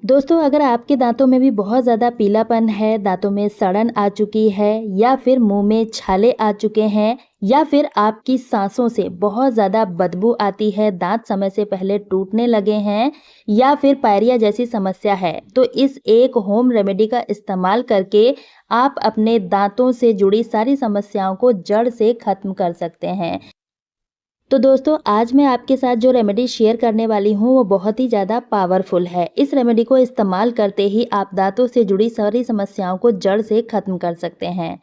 दोस्तों, अगर आपके दांतों में भी बहुत ज़्यादा पीलापन है, दांतों में सड़न आ चुकी है या फिर मुंह में छाले आ चुके हैं या फिर आपकी सांसों से बहुत ज़्यादा बदबू आती है, दांत समय से पहले टूटने लगे हैं या फिर पायरिया जैसी समस्या है, तो इस एक होम रेमेडी का इस्तेमाल करके आप अपने दांतों से जुड़ी सारी समस्याओं को जड़ से खत्म कर सकते हैं। तो दोस्तों, आज मैं आपके साथ जो रेमेडी शेयर करने वाली हूँ वो बहुत ही ज़्यादा पावरफुल है। इस रेमेडी को इस्तेमाल करते ही आप दांतों से जुड़ी सारी समस्याओं को जड़ से खत्म कर सकते हैं।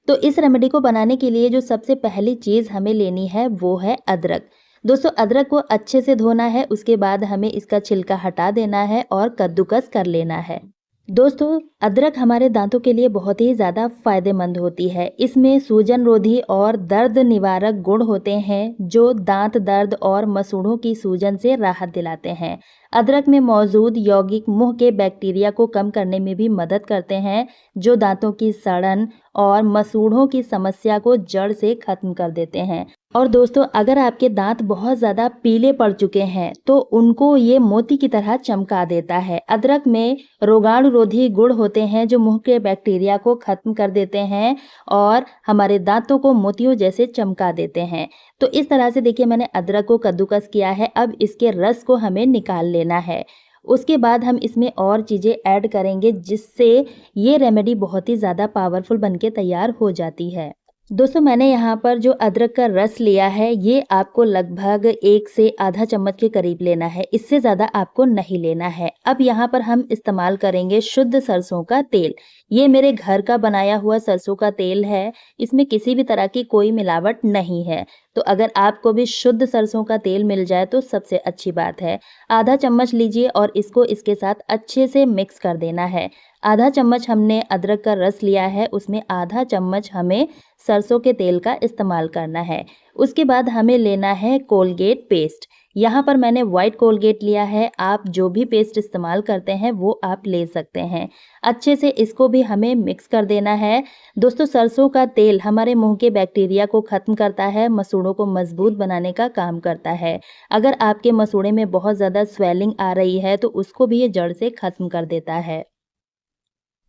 तो इस रेमेडी को बनाने के लिए जो सबसे पहली चीज़ हमें लेनी है वो है अदरक। दोस्तों, अदरक को अच्छे से धोना है, उसके बाद हमें इसका छिलका हटा देना है और कद्दूकस कर लेना है। दोस्तों, अदरक हमारे दांतों के लिए बहुत ही ज़्यादा फायदेमंद होती है। इसमें सूजन रोधी और दर्द निवारक गुण होते हैं जो दांत दर्द और मसूड़ों की सूजन से राहत दिलाते हैं। अदरक में मौजूद यौगिक मुंह के बैक्टीरिया को कम करने में भी मदद करते हैं जो दांतों की सड़न और मसूड़ों की समस्या को जड़ से खत्म कर देते हैं। और दोस्तों, अगर आपके दांत बहुत ज़्यादा पीले पड़ चुके हैं तो उनको ये मोती की तरह चमका देता है। अदरक में रोगाणुरोधी गुण होते हैं जो मुंह के बैक्टीरिया को खत्म कर देते हैं और हमारे दांतों को मोतियों जैसे चमका देते हैं। तो इस तरह से देखिए, मैंने अदरक को कद्दूकस किया है। अब इसके रस को हमें निकाल लेना है। उसके बाद हम इसमें और चीज़ें ऐड करेंगे जिससे ये रेमेडी बहुत ही ज़्यादा पावरफुल बनके तैयार हो जाती है। दोस्तों, मैंने यहाँ पर जो अदरक का रस लिया है ये आपको लगभग 1 से आधा चम्मच के करीब लेना है, इससे ज़्यादा आपको नहीं लेना है। अब यहाँ पर हम इस्तेमाल करेंगे शुद्ध सरसों का तेल। ये मेरे घर का बनाया हुआ सरसों का तेल है, इसमें किसी भी तरह की कोई मिलावट नहीं है। तो अगर आपको भी शुद्ध सरसों का तेल मिल जाए तो सबसे अच्छी बात है। आधा चम्मच लीजिए और इसको इसके साथ अच्छे से मिक्स कर देना है। आधा चम्मच हमने अदरक का रस लिया है, उसमें आधा चम्मच हमें सरसों के तेल का इस्तेमाल करना है। उसके बाद हमें लेना है कोलगेट पेस्ट। यहाँ पर मैंने व्हाइट कोलगेट लिया है, आप जो भी पेस्ट इस्तेमाल करते हैं वो आप ले सकते हैं। अच्छे से इसको भी हमें मिक्स कर देना है। दोस्तों, सरसों का तेल हमारे मुंह के बैक्टीरिया को खत्म करता है, मसूड़ों को मजबूत बनाने का काम करता है। अगर आपके मसूड़े में बहुत ज़्यादा स्वेलिंग आ रही है तो उसको भी ये जड़ से खत्म कर देता है।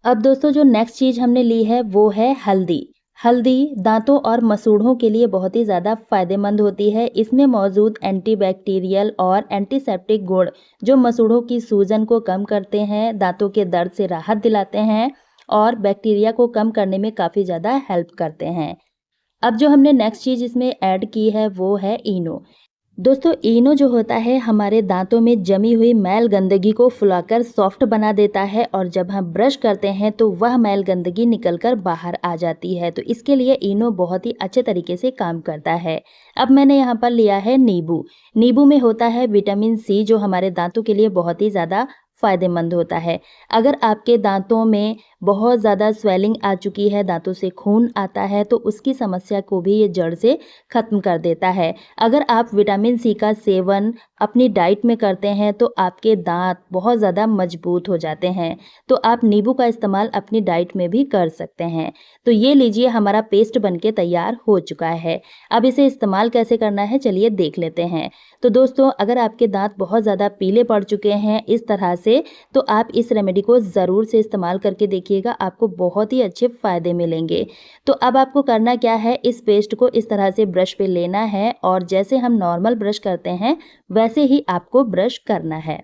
अब दोस्तों, जो नेक्स्ट चीज़ हमने ली है वो है हल्दी। हल्दी दांतों और मसूड़ों के लिए बहुत ही ज़्यादा फायदेमंद होती है। इसमें मौजूद एंटीबैक्टीरियल और एंटीसेप्टिक गुण जो मसूड़ों की सूजन को कम करते हैं, दांतों के दर्द से राहत दिलाते हैं और बैक्टीरिया को कम करने में काफ़ी ज़्यादा हेल्प करते हैं। अब जो हमने नेक्स्ट चीज़ इसमें ऐड की है वो है इनो। दोस्तों, इनो जो होता है हमारे दांतों में जमी हुई मैल गंदगी को फुलाकर सॉफ्ट बना देता है और जब हम ब्रश करते हैं तो वह मैल गंदगी निकलकर बाहर आ जाती है। तो इसके लिए इनो बहुत ही अच्छे तरीके से काम करता है। अब मैंने यहाँ पर लिया है नींबू। नींबू में होता है विटामिन सी जो हमारे दांतों के लिए बहुत ही ज़्यादा फायदेमंद होता है। अगर आपके दांतों में बहुत ज़्यादा स्वेलिंग आ चुकी है, दांतों से खून आता है, तो उसकी समस्या को भी ये जड़ से खत्म कर देता है। अगर आप विटामिन सी का सेवन अपनी डाइट में करते हैं तो आपके दांत बहुत ज़्यादा मजबूत हो जाते हैं। तो आप नींबू का इस्तेमाल अपनी डाइट में भी कर सकते हैं। तो ये लीजिए, हमारा पेस्ट बनके तैयार हो चुका है। अब इसे इस्तेमाल कैसे करना है चलिए देख लेते हैं। तो दोस्तों, अगर आपके दांत बहुत ज़्यादा पीले पड़ चुके हैं इस तरह से, तो आप इस रेमेडी को ज़रूर से इस्तेमाल करके देखिएगा, आपको बहुत ही अच्छे फ़ायदे मिलेंगे। तो अब आपको करना क्या है, इस पेस्ट को इस तरह से ब्रश पे लेना है और जैसे हम नॉर्मल ब्रश करते हैं वैसे ही आपको ब्रश करना है।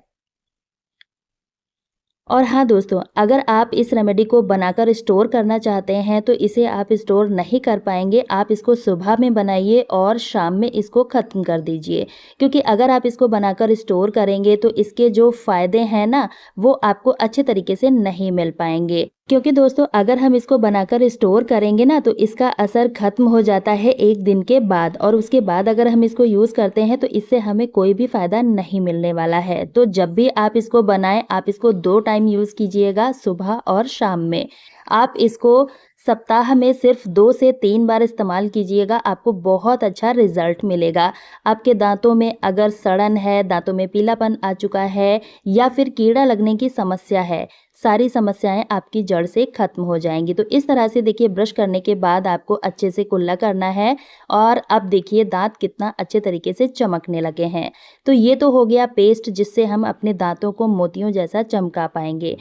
और हाँ दोस्तों, अगर आप इस रेमेडी को बनाकर स्टोर करना चाहते हैं तो इसे आप स्टोर नहीं कर पाएंगे। आप इसको सुबह में बनाइए और शाम में इसको ख़त्म कर दीजिए, क्योंकि अगर आप इसको बनाकर स्टोर करेंगे तो इसके जो फ़ायदे हैं ना वो आपको अच्छे तरीके से नहीं मिल पाएंगे। क्योंकि दोस्तों, अगर हम इसको बनाकर स्टोर करेंगे ना तो इसका असर ख़त्म हो जाता है 1 दिन के बाद, और उसके बाद अगर हम इसको यूज़ करते हैं तो इससे हमें कोई भी फ़ायदा नहीं मिलने वाला है। तो जब भी आप इसको बनाएं, आप इसको 2 टाइम यूज़ कीजिएगा, सुबह और शाम में। आप इसको सप्ताह में सिर्फ 2 से 3 बार इस्तेमाल कीजिएगा, आपको बहुत अच्छा रिजल्ट मिलेगा। आपके दांतों में अगर सड़न है, दांतों में पीलापन आ चुका है या फिर कीड़ा लगने की समस्या है, सारी समस्याएं आपकी जड़ से खत्म हो जाएंगी। तो इस तरह से देखिए ब्रश करने के बाद आपको अच्छे से कुल्ला करना है और अब देखिए दांत कितना अच्छे तरीके से चमकने लगे हैं। तो ये तो हो गया पेस्ट जिससे हम अपने दांतों को मोतियों जैसा चमका पाएंगे।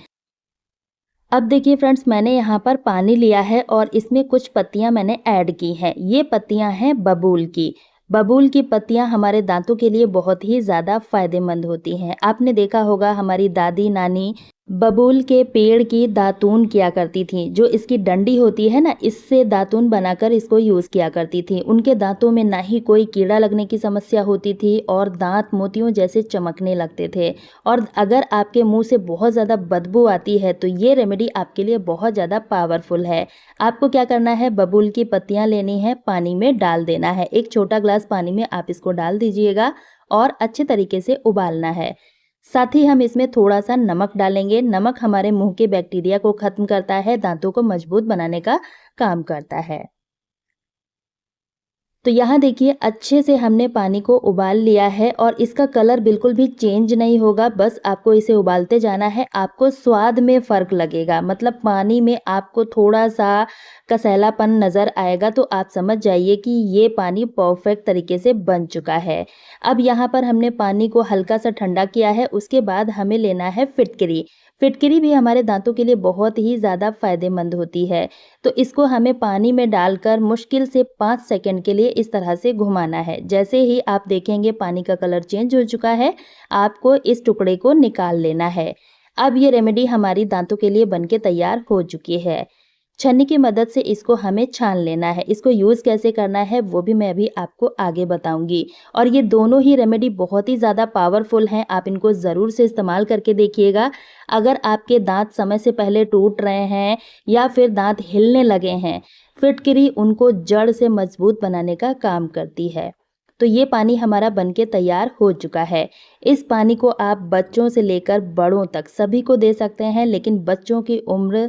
अब देखिए फ्रेंड्स, मैंने यहाँ पर पानी लिया है और इसमें कुछ पत्तियाँ मैंने ऐड की हैं। ये पत्तियाँ हैं बबूल की। बबूल की पत्तियाँ हमारे दांतों के लिए बहुत ही ज़्यादा फायदेमंद होती हैं। आपने देखा होगा हमारी दादी नानी बबूल के पेड़ की दातून किया करती थी। जो इसकी डंडी होती है ना, इससे दातून बनाकर इसको यूज़ किया करती थी। उनके दांतों में ना ही कोई कीड़ा लगने की समस्या होती थी और दांत मोतियों जैसे चमकने लगते थे। और अगर आपके मुंह से बहुत ज़्यादा बदबू आती है तो ये रेमेडी आपके लिए बहुत ज़्यादा पावरफुल है। आपको क्या करना है, बबूल की पत्तियां लेनी है, पानी में डाल देना है। एक छोटा ग्लास पानी में आप इसको डाल दीजिएगा और अच्छे तरीके से उबालना है। साथ ही हम इसमें थोड़ा सा नमक डालेंगे। नमक हमारे मुंह के बैक्टीरिया को खत्म करता है, दांतों को मजबूत बनाने का काम करता है। तो यहाँ देखिए अच्छे से हमने पानी को उबाल लिया है और इसका कलर बिल्कुल भी चेंज नहीं होगा। बस आपको इसे उबालते जाना है। आपको स्वाद में फ़र्क लगेगा, मतलब पानी में आपको थोड़ा-सा कसैलापन नज़र आएगा तो आप समझ जाइए कि ये पानी परफ़ेक्ट तरीके से बन चुका है। अब यहाँ पर हमने पानी को हल्का-सा ठंडा किया है, उसके बाद हमें लेना है फिटकरी। फिटकरी भी हमारे दाँतों के लिए बहुत ही ज़्यादा फ़ायदेमंद होती है। तो इसको हमें पानी में डालकर मुश्किल से 5 सेकंड के लिए इस तरह से घुमाना है। जैसे ही आप देखेंगे पानी का कलर चेंज हो चुका है, आपको इस टुकड़े को निकाल लेना है। अब ये रेमेडी हमारी दांतों के लिए बनके तैयार हो चुकी है। छन्नी की मदद से इसको हमें छान लेना है। इसको यूज़ कैसे करना है वो भी मैं अभी आपको आगे बताऊँगी। और ये दोनों ही रेमेडी बहुत ही ज़्यादा पावरफुल हैं, आप इनको ज़रूर से इस्तेमाल करके देखिएगा। अगर आपके दाँत समय से पहले टूट रहे हैं या फिर दाँत हिलने लगे हैं, फिटकरी उनको जड़ से मजबूत बनाने का काम करती है। तो ये पानी हमारा बनके तैयार हो चुका है। इस पानी को आप बच्चों से लेकर बड़ों तक सभी को दे सकते हैं, लेकिन बच्चों की उम्र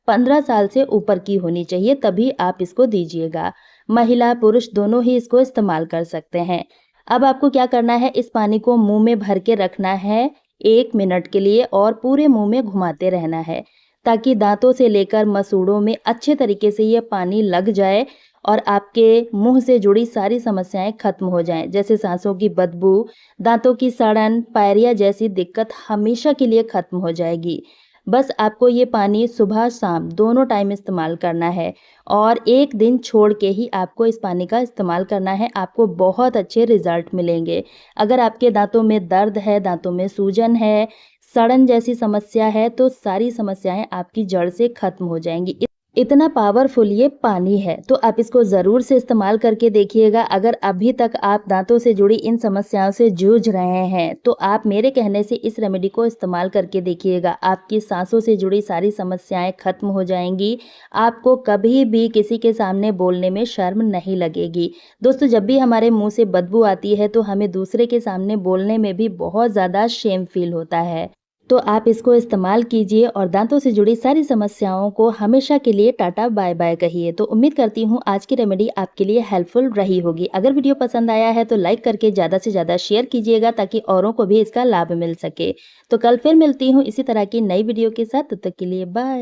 15 साल से ऊपर की होनी चाहिए, तभी आप इसको दीजिएगा। महिला पुरुष दोनों ही इसको इस्तेमाल कर सकते हैं। अब आपको क्या करना है, इस पानी को मुंह में भर के रखना है 1 मिनट के लिए और पूरे मुंह में घुमाते रहना है, ताकि दांतों से लेकर मसूड़ों में अच्छे तरीके से ये पानी लग जाए और आपके मुंह से जुड़ी सारी समस्याएं खत्म हो जाएं, जैसे सांसों की बदबू, दांतों की सड़न, पायरिया जैसी दिक्कत हमेशा के लिए खत्म हो जाएगी। बस आपको ये पानी सुबह शाम दोनों टाइम इस्तेमाल करना है और 1 दिन छोड़ के ही आपको इस पानी का इस्तेमाल करना है। आपको बहुत अच्छे रिजल्ट मिलेंगे। अगर आपके दांतों में दर्द है, दांतों में सूजन है, सड़न जैसी समस्या है, तो सारी समस्याएं आपकी जड़ से खत्म हो जाएंगी। इतना पावरफुल ये पानी है, तो आप इसको ज़रूर से इस्तेमाल करके देखिएगा। अगर अभी तक आप दांतों से जुड़ी इन समस्याओं से जूझ रहे हैं, तो आप मेरे कहने से इस रेमेडी को इस्तेमाल करके देखिएगा। आपकी सांसों से जुड़ी सारी समस्याएं खत्म हो जाएंगी। आपको कभी भी किसी के सामने बोलने में शर्म नहीं लगेगी। दोस्तों, जब भी हमारे मुंह से बदबू आती है तो हमें दूसरे के सामने बोलने में भी बहुत ज़्यादा शेम फील होता है। तो आप इसको इस्तेमाल कीजिए और दांतों से जुड़ी सारी समस्याओं को हमेशा के लिए टाटा बाय बाय कहिए। तो उम्मीद करती हूँ आज की रेमेडी आपके लिए हेल्पफुल रही होगी। अगर वीडियो पसंद आया है तो लाइक करके ज़्यादा से ज़्यादा शेयर कीजिएगा, ताकि औरों को भी इसका लाभ मिल सके। तो कल फिर मिलती हूँ इसी तरह की नई वीडियो के साथ। तब तक के लिए बाय।